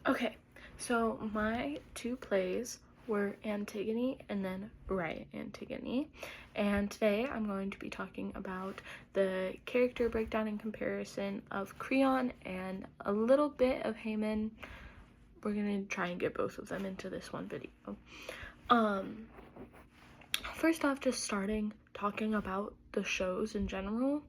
Okay, so my two plays were Antigone and then Riot Antigone, and today I'm going to be talking about the character breakdown and comparison of Creon and a little bit of Haman. We're gonna try and get both of them into this one video. Um, First off, just talking about the shows in general.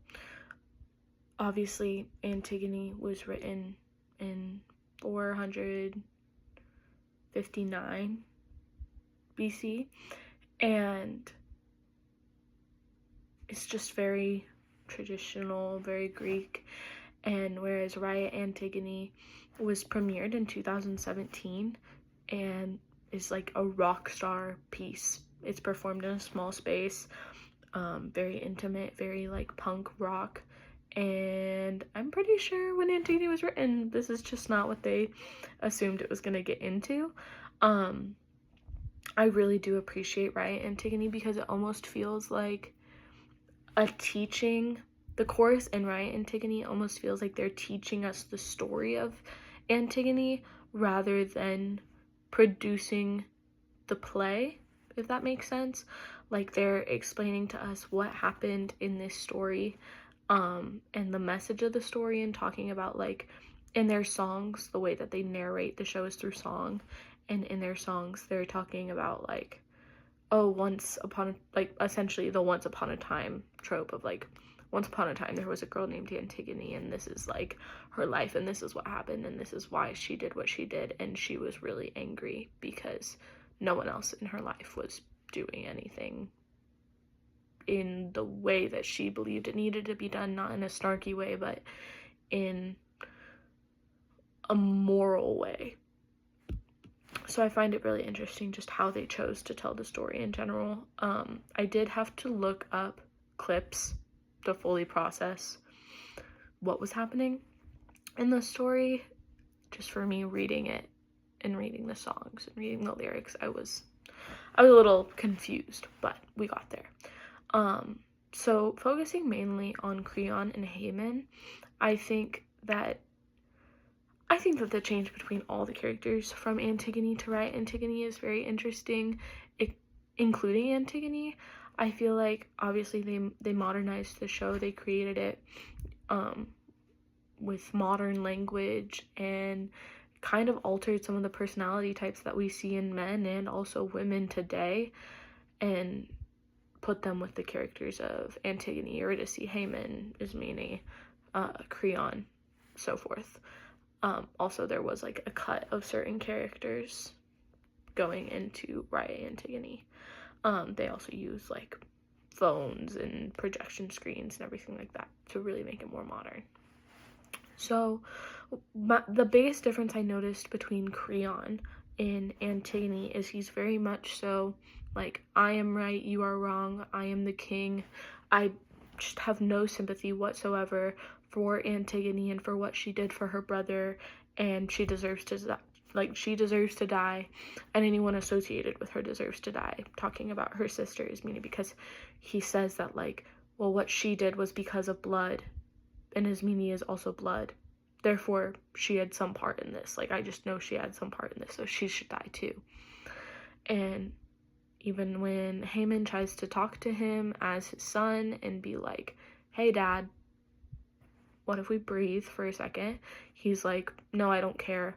Obviously, Antigone was written in 459 BC, and it's just very traditional, very Greek. And whereas Riot Antigone was premiered in 2017 and is like a rock star piece. It's performed in a small space, very intimate, very like punk rock. And I'm pretty sure when Antigone was written, this is just not what they assumed it was going to get into. I really do appreciate Riot Antigone because it almost feels like a teaching. The chorus in Riot Antigone almost feels like they're teaching us the story of Antigone rather than producing the play, if that makes sense. Like they're explaining to us what happened in this story, and the message of the story, and talking about like in their songs, the way that they narrate the show is through song, and in their songs they're talking about like, oh, essentially the once upon a time trope of like, once upon a time there was a girl named Antigone, and this is like her life, and this is what happened, and this is why she did what she did, and she was really angry because no one else in her life was doing anything in the way that she believed it needed to be done, not in a snarky way, but in a moral way. So I find it really interesting just how they chose to tell the story in general. I did have to look up clips to fully process what was happening in the story, just for me reading it and reading the songs and reading the lyrics. I was a little confused, but we got there. So focusing mainly on Creon and Haman, I think that the change between all the characters from Antigone to Riot Antigone is very interesting, including Antigone. I feel like obviously they modernized the show, they created it with modern language and kind of altered some of the personality types that we see in men and also women today, and put them with the characters of Antigone, Eurydice, Haman, Ismene, Creon, so forth. Also, there was like a cut of certain characters going into Riot Antigone. They also use like phones and projection screens and everything like that to really make it more modern. So the biggest difference I noticed between Creon and Antigone is he's very much so like, I am right, you are wrong, I am the king. I just have no sympathy whatsoever for Antigone and for what she did for her brother, and she deserves to die, and anyone associated with her deserves to die. Talking about her sister Ismene, because he says that like, well, what she did was because of blood, and Ismene is also blood, therefore she had some part in this. Like, I just know she had some part in this, so she should die too. And even when Haman tries to talk to him as his son and be like, hey dad, what if we breathe for a second? He's like, no, I don't care.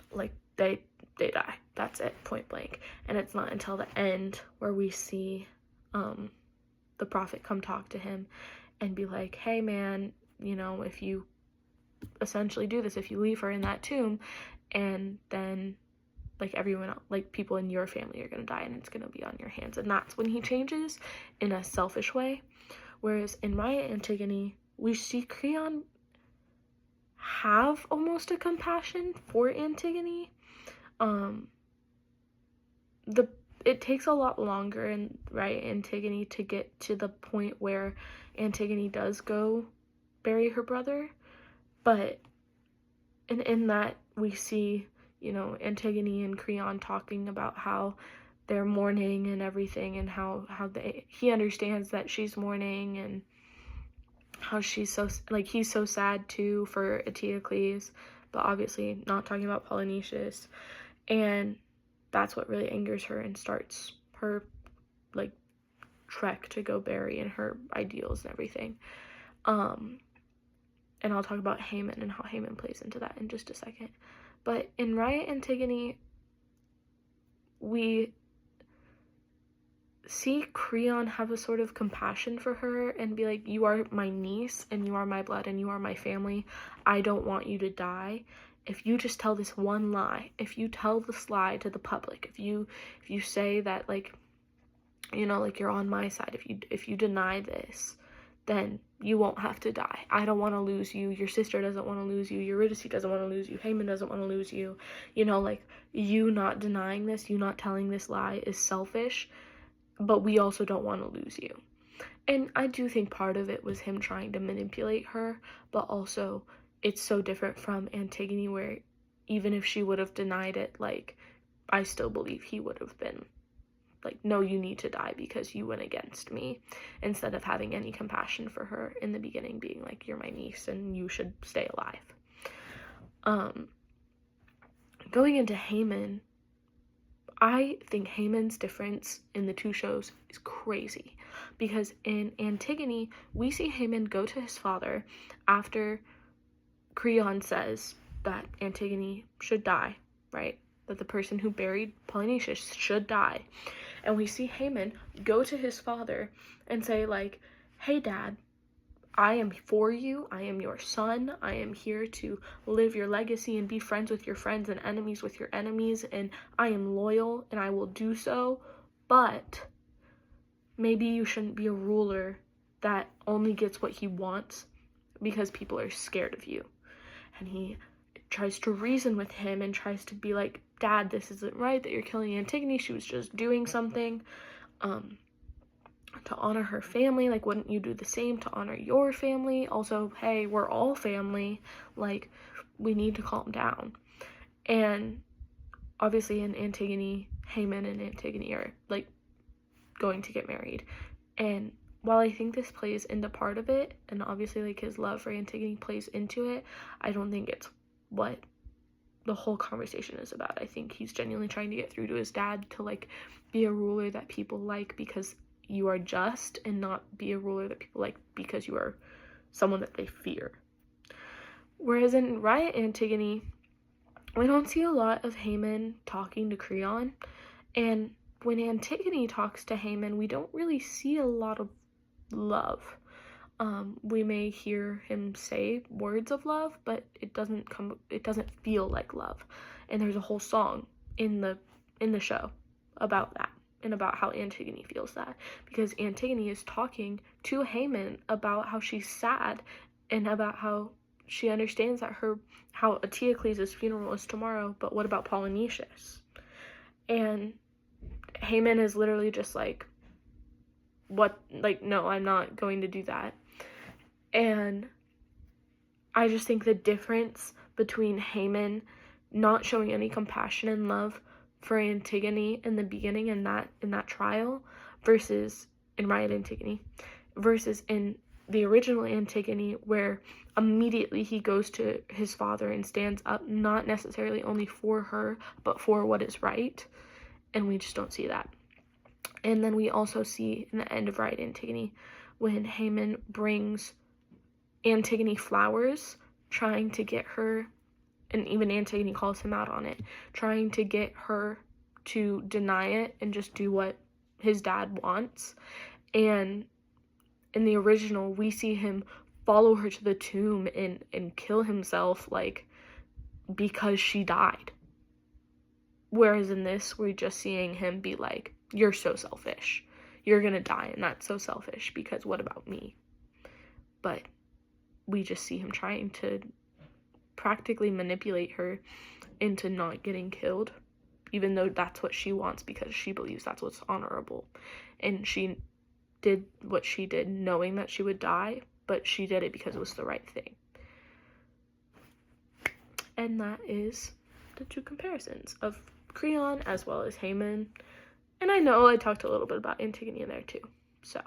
Like, they die. That's it, point blank. And it's not until the end where we see the prophet come talk to him and be like, hey man, you know, if you essentially do this, if you leave her in that tomb, and then like everyone else, like people in your family are gonna die, and it's gonna be on your hands. And that's when he changes in a selfish way. Whereas in Riot Antigone, we see Creon have almost a compassion for Antigone. It takes a lot longer in Riot Antigone to get to the point where Antigone does go bury her brother, but in that we see, you know, Antigone and Creon talking about how they're mourning and everything, and how he understands that she's mourning, and how she's so, like, he's so sad too for Eteocles, but obviously not talking about Polynesius. And that's what really angers her and starts her, like, trek to go bury and her ideals and everything. And I'll talk about Haman and how Haman plays into that in just a second. But in Riot Antigone, we see Creon have a sort of compassion for her and be like, you are my niece and you are my blood and you are my family. I don't want you to die. If you just tell this one lie, if you tell this lie to the public, if you say that, like, you know, like, you're on my side, if you deny this, then you won't have to die. I don't want to lose you. Your sister doesn't want to lose you. Eurydice doesn't want to lose you. Haman doesn't want to lose you. You know, like, you not denying this, you not telling this lie is selfish, but we also don't want to lose you. And I do think part of it was him trying to manipulate her, but also it's so different from Antigone, where even if she would have denied it, like, I still believe he would have been like, no, you need to die because you went against me, instead of having any compassion for her in the beginning, being like, you're my niece and you should stay alive. Going into Haman, I think Haman's difference in the two shows is crazy, because in Antigone, we see Haman go to his father after Creon says that Antigone should die, right? That the person who buried Polynesius should die. And we see Haman go to his father and say, like, hey, Dad, I am for you. I am your son. I am here to live your legacy and be friends with your friends and enemies with your enemies. And I am loyal and I will do so. But maybe you shouldn't be a ruler that only gets what he wants because people are scared of you. And he tries to reason with him and tries to be like, Dad, this isn't right that you're killing Antigone. She was just doing something to honor her family. Like, wouldn't you do the same to honor your family? Also, hey, we're all family. Like, we need to calm down. And obviously in Antigone, Haman and Antigone are, like, going to get married. And while I think this plays into part of it, and obviously, like, his love for Antigone plays into it, I don't think it's what the whole conversation is about. I think he's genuinely trying to get through to his dad to, like, be a ruler that people like because you are just, and not be a ruler that people like because you are someone that they fear. Whereas in Riot Antigone, we don't see a lot of Haman talking to Creon, and when Antigone talks to Haman, we don't really see a lot of love. We may hear him say words of love, but it doesn't feel like love. And there's a whole song in the show about that, and about how Antigone feels that, because Antigone is talking to Haman about how she's sad and about how she understands that how Eteocles' funeral is tomorrow, but what about Polynesius? And Haman is literally just like, what, like, no, I'm not going to do that. And I just think the difference between Haman not showing any compassion and love for Antigone in the beginning, in that trial, versus in Riot Antigone, versus in the original Antigone, where immediately he goes to his father and stands up, not necessarily only for her, but for what is right. And we just don't see that. And then we also see in the end of Riot Antigone, when Haman brings Antigone flowers, trying to get her, and even Antigone calls him out on it, trying to get her to deny it and just do what his dad wants. And in the original, we see him follow her to the tomb and kill himself, like, because she died. Whereas in this, we're just seeing him be like, you're so selfish. You're gonna die, and that's so selfish, because what about me? But we just see him trying to practically manipulate her into not getting killed, even though that's what she wants, because she believes that's what's honorable. And she did what she did knowing that she would die, but she did it because it was the right thing. And that is the two comparisons of Creon as well as Haman. And I know I talked a little bit about Antigone in there too, so